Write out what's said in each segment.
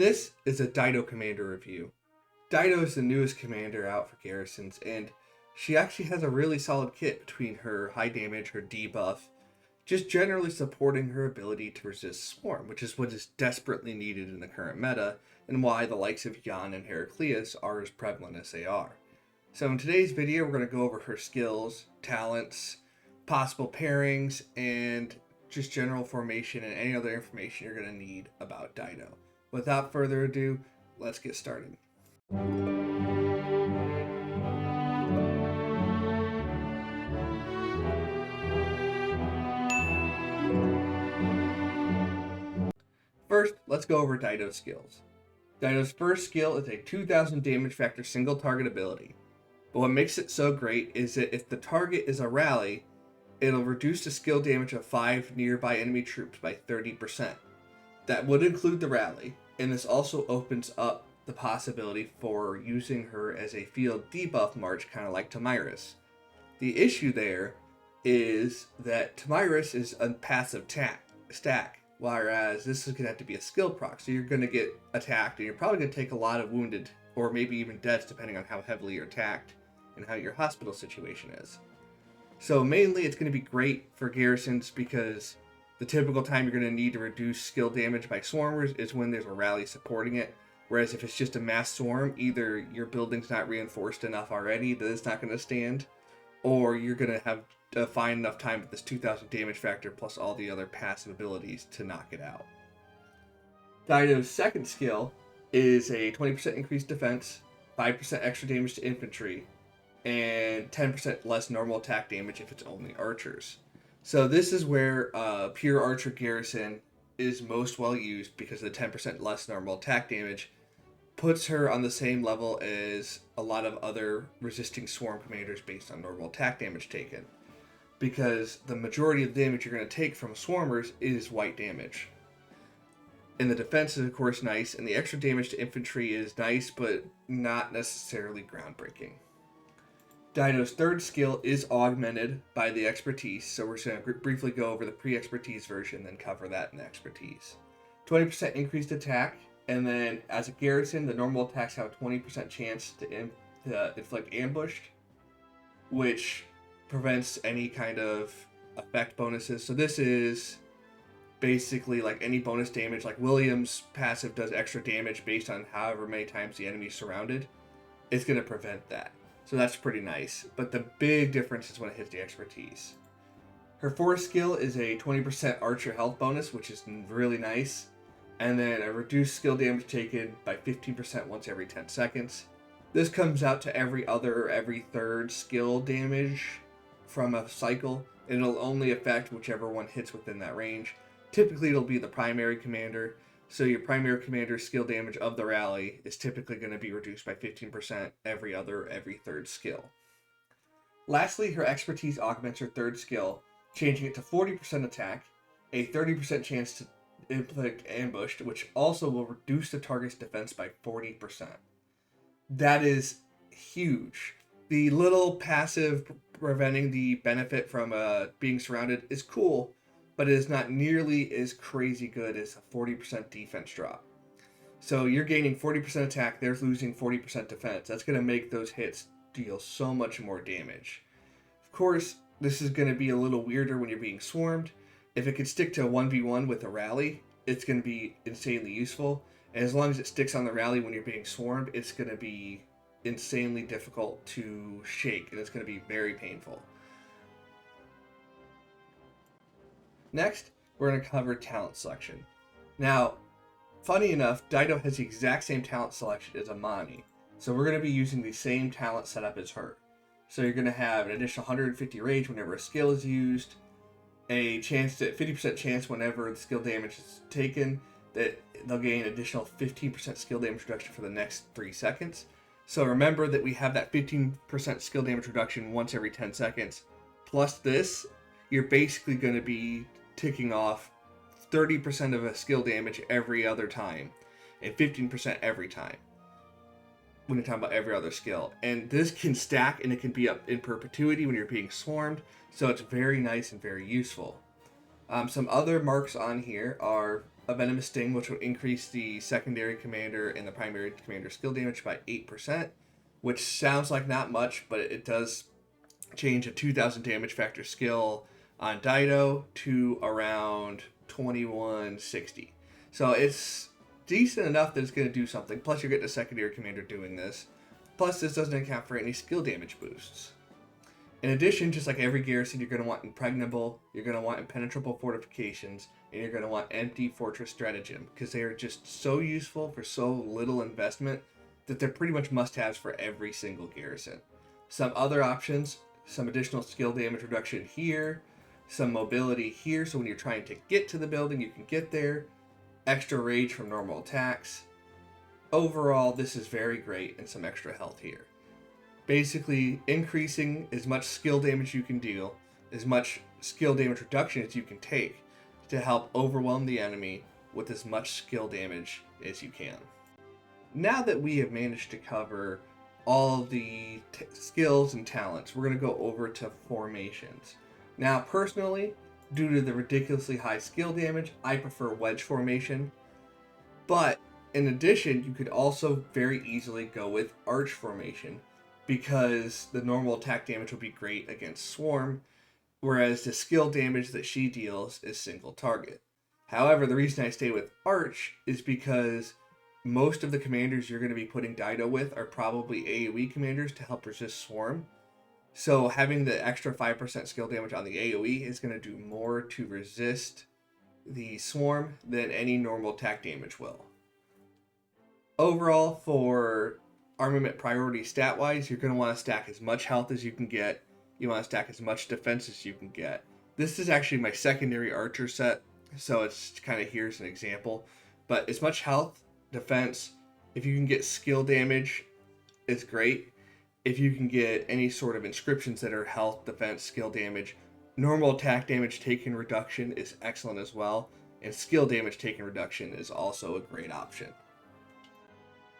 This is a Dido commander review. Dido is the newest commander out for Garrisons, and she actually has a really solid kit between her high damage, her debuff, just generally supporting her ability to resist Swarm, which is what is desperately needed in the current meta, and why the likes of Jan and Heraclius are as prevalent as they are. So in today's video, we're going to go over her skills, talents, possible pairings, and just general formation and any other information you're going to need about Dido. Without further ado, let's get started. First, let's go over Dido's skills. Dido's first skill is a 2000 damage factor single target ability. But what makes it so great is that if the target is a rally, it'll reduce the skill damage of 5 nearby enemy troops by 30%. That would include the rally, and this also opens up the possibility for using her as a field debuff march, kind of like Tamiris. The issue there is that Tamiris is a passive stack, whereas this is going to have to be a skill proc, so you're going to get attacked, and you're probably going to take a lot of wounded, or maybe even deaths, depending on how heavily you're attacked and how your hospital situation is. So mainly it's going to be great for Garrisons because the typical time you're going to need to reduce skill damage by swarmers is when there's a rally supporting it. Whereas if it's just a mass swarm, either your building's not reinforced enough already that it's not going to stand, or you're going to have to find enough time with this 2000 damage factor plus all the other passive abilities to knock it out. Dido's second skill is a 20% increased defense, 5% extra damage to infantry, and 10% less normal attack damage if it's only archers. So this is where pure archer garrison is most well used because the 10% less normal attack damage puts her on the same level as a lot of other resisting swarm commanders based on normal attack damage taken. Because the majority of the damage you're going to take from swarmers is white damage. And the defense is of course nice, and the extra damage to infantry is nice, but not necessarily groundbreaking. Dido's third skill is augmented by the expertise, so we're just going to briefly go over the pre-expertise version, then cover that in the expertise. 20% increased attack, and then as a garrison, the normal attacks have a 20% chance to inflict ambush, which prevents any kind of effect bonuses. So this is basically like any bonus damage, like William's passive does extra damage based on however many times the enemy is surrounded. It's going to prevent that. So that's pretty nice, but the big difference is when it hits the expertise. Her fourth skill is a 20% archer health bonus, which is really nice, and then a reduced skill damage taken by 15% once every 10 seconds. This comes out to every other or every third skill damage from a cycle, and it'll only affect whichever one hits within that range. Typically it'll be the primary commander, so your primary commander's skill damage of the rally is typically going to be reduced by 15% every other, every third skill. Lastly, her expertise augments her third skill, changing it to 40% attack, a 30% chance to inflict ambush, which also will reduce the target's defense by 40%. That is huge. The little passive preventing the benefit from being surrounded is cool, but it is not nearly as crazy good as a 40% defense drop. So you're gaining 40% attack, they're losing 40% defense. That's going to make those hits deal so much more damage. Of course, this is going to be a little weirder when you're being swarmed. If it could stick to a 1v1 with a rally, it's going to be insanely useful. And as long as it sticks on the rally when you're being swarmed, it's going to be insanely difficult to shake, and it's going to be very painful. Next, we're going to cover talent selection. Now, funny enough, Dido has the exact same talent selection as Amani, so we're going to be using the same talent setup as her. So you're going to have an additional 150 rage whenever a skill is used, a 50% chance whenever the skill damage is taken, that they'll gain an additional 15% skill damage reduction for the next 3 seconds. So remember that we have that 15% skill damage reduction once every 10 seconds. Plus this, you're basically going to be ticking off 30% of a skill damage every other time and 15% every time when you're talking about every other skill. And this can stack, and it can be up in perpetuity when you're being swarmed, so it's very nice and very useful. Some other marks on here are a Venomous Sting, which will increase the secondary commander and the primary commander skill damage by 8%, which sounds like not much, but it does change a 2,000 damage factor skill on Dido to around 2160. So it's decent enough that it's going to do something. Plus, you're getting a secondary commander doing this. Plus, this doesn't account for any skill damage boosts. In addition, just like every garrison, you're going to want Impregnable, you're going to want Impenetrable Fortifications, and you're going to want Empty Fortress Stratagem, because they are just so useful for so little investment that they're pretty much must-haves for every single garrison. Some other options, some additional skill damage reduction here, some mobility here, so when you're trying to get to the building, you can get there, extra rage from normal attacks. Overall, this is very great, and some extra health here. Basically, increasing as much skill damage you can deal, as much skill damage reduction as you can take to help overwhelm the enemy with as much skill damage as you can. Now that we have managed to cover all the skills and talents, we're going to go over to formations. Now, personally, due to the ridiculously high skill damage, I prefer wedge formation, but in addition, you could also very easily go with arch formation, because the normal attack damage will be great against Swarm, whereas the skill damage that she deals is single target. However, the reason I stay with Arch is because most of the commanders you're going to be putting Dido with are probably AoE commanders to help resist Swarm. So having the extra 5% skill damage on the AoE is going to do more to resist the Swarm than any normal attack damage will. Overall, for armament priority stat-wise, you're going to want to stack as much health as you can get. You want to stack as much defense as you can get. This is actually my secondary archer set, so it's kind of, here's an example. But as much health, defense, if you can get skill damage, it's great. If you can get any sort of inscriptions that are health, defense, skill damage, normal attack damage taken reduction is excellent as well. And skill damage taken reduction is also a great option.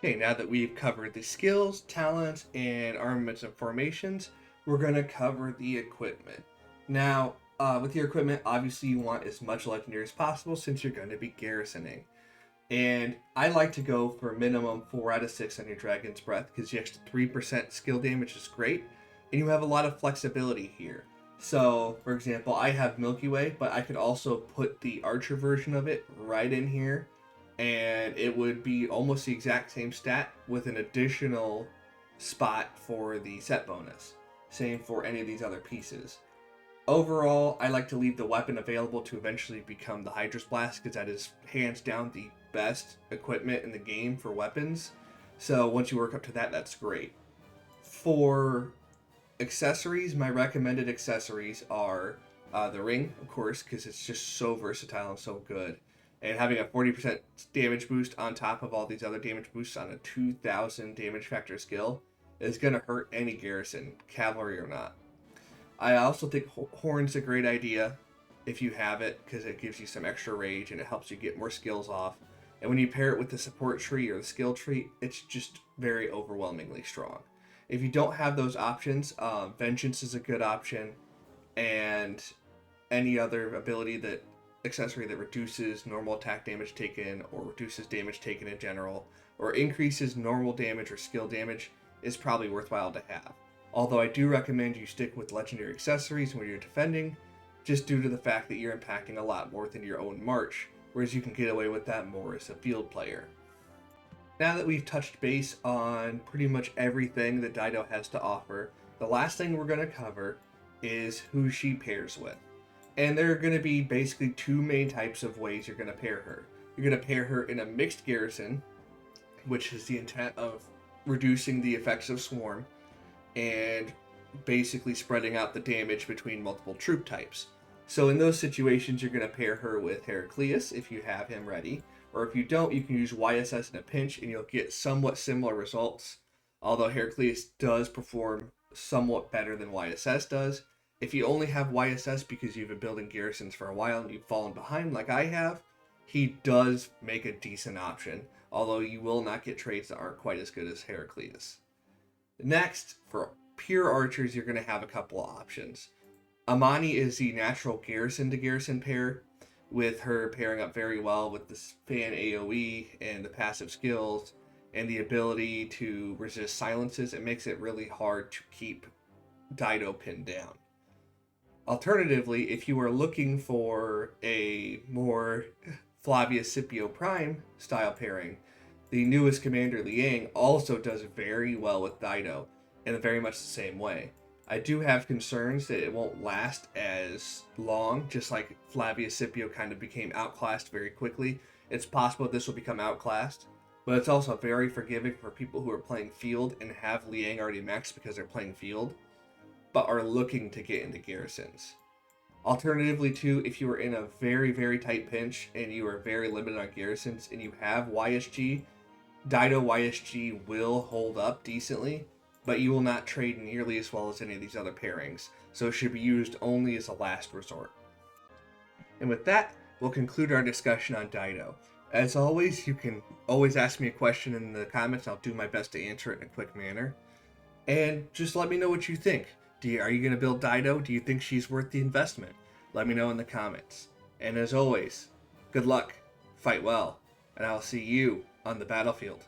Okay, now that we've covered the skills, talents, and armaments and formations, we're going to cover the equipment. Now, with your equipment, obviously you want as much legendary as possible since you're going to be garrisoning. And I like to go for a minimum 4 out of 6 on your Dragon's Breath, because the extra 3% skill damage is great, and you have a lot of flexibility here. So, for example, I have Milky Way, but I could also put the Archer version of it right in here, and it would be almost the exact same stat with an additional spot for the set bonus. Same for any of these other pieces. Overall, I like to leave the weapon available to eventually become the Hydra's Blast, because that is hands down the best equipment in the game for weapons. So once you work up to that, that's great. For accessories, my recommended accessories are the ring, of course, because it's just so versatile and so good. And having a 40% damage boost on top of all these other damage boosts on a 2,000 damage factor skill is going to hurt any garrison, cavalry or not. I also think Horn's a great idea if you have it, because it gives you some extra rage and it helps you get more skills off. And when you pair it with the support tree or the skill tree, it's just very overwhelmingly strong. If you don't have those options, Vengeance is a good option, and any other accessory that reduces normal attack damage taken or reduces damage taken in general or increases normal damage or skill damage is probably worthwhile to have. Although I do recommend you stick with legendary accessories when you're defending, just due to the fact that you're impacting a lot more than your own march, whereas you can get away with that more as a field player. Now that we've touched base on pretty much everything that Dido has to offer, the last thing we're going to cover is who she pairs with. And there are going to be basically two main types of ways you're going to pair her. You're going to pair her in a mixed garrison, which is the intent of reducing the effects of Swarm and basically spreading out the damage between multiple troop types. So in those situations, you're going to pair her with Heraclius if you have him ready, or if you don't, you can use YSS in a pinch and you'll get somewhat similar results, although Heraclius does perform somewhat better than YSS does. If you only have YSS because you've been building garrisons for a while and you've fallen behind like I have, he does make a decent option, although you will not get trades that aren't quite as good as Heraclius. Next, for pure archers, you're going to have a couple of options. Amani is the natural garrison to garrison pair, with her pairing up very well with this fan AoE and the passive skills and the ability to resist silences, it makes it really hard to keep Dido pinned down. Alternatively, if you are looking for a more Flavia Scipio Prime style pairing, the newest commander Liang also does very well with Dido in very much the same way. I do have concerns that it won't last as long, just like Flavia Scipio kind of became outclassed very quickly. It's possible this will become outclassed, but it's also very forgiving for people who are playing field and have Liang already maxed because they're playing field, but are looking to get into garrisons. Alternatively, too, if you are in a very, very tight pinch and you are very limited on garrisons and you have YSG, Dido YSG will hold up decently, but you will not trade nearly as well as any of these other pairings, so it should be used only as a last resort. And with that, we'll conclude our discussion on Dido. As always, you can always ask me a question in the comments. I'll do my best to answer it in a quick manner. And just let me know what you think. Are you going to build Dido? Do you think she's worth the investment? Let me know in the comments. And as always, good luck, fight well, and I'll see you on the battlefield.